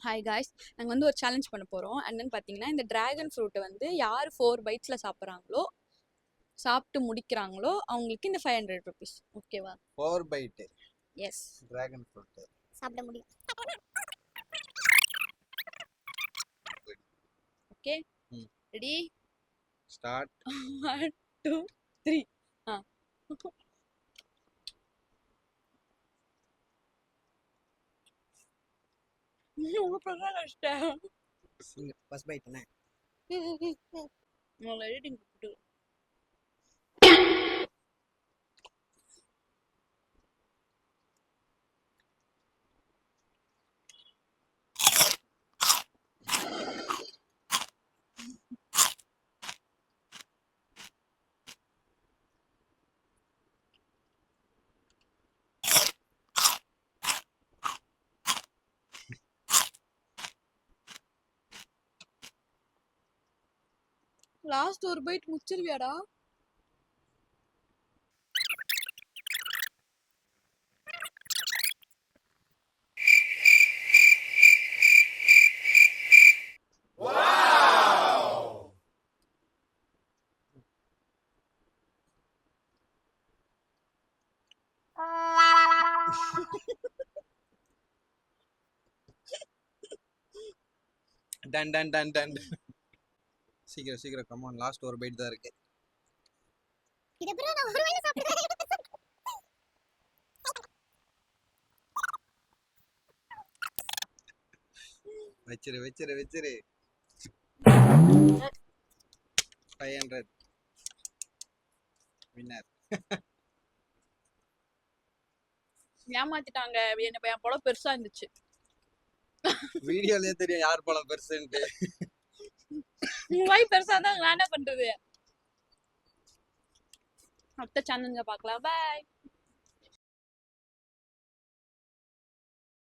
Hi guys, நாங்கள் வந்து ஒரு சேலஞ்ச் பண்ண போகிறோம். என்னன்னு பார்த்தீங்கன்னா, இந்த டிராகன் ஃப்ரூட்டை வந்து யார் 4 பைட்ஸில் சாப்பிட்றாங்களோ, சாப்பிட்டு முடிக்கிறாங்களோ அவங்களுக்கு இந்த 500 rupees. ஓகேவா? 4 பைட் எஸ், டிராகன் ஃப்ரூட் சாப்பிட முடியும். ஓகே. Ready, start. 1 2 3. கஷ்டம். ஃபர்ஸ்ட் பைட் என்ன? எடிட்டிங் கூப்பிட்டு லாஸ்ட் ஒரு பைட் முடிச்சிருவியாடா? Done done done done. சீக்கிரம் சீக்கிரம், கம் ஆன், லாஸ்ட் ஒரு பைட் தான் இருக்கு. இத bro நான் ஒரு வாயில சாப்பிடுறேன். வெச்சிரு வெச்சிரு வெச்சிரு. 500 வின்னர். ஏமாத்திட்டாங்க. என்ன என் பழம் பெருசா இருந்துச்சு. வீடியோலயே தெரியும் யார் பழம் பெருசுன்ட்டு. வாய் பெருசா தான், நான் என்ன பண்றது? அடுத்த சேனல்ல பார்க்கலாம். பாய்.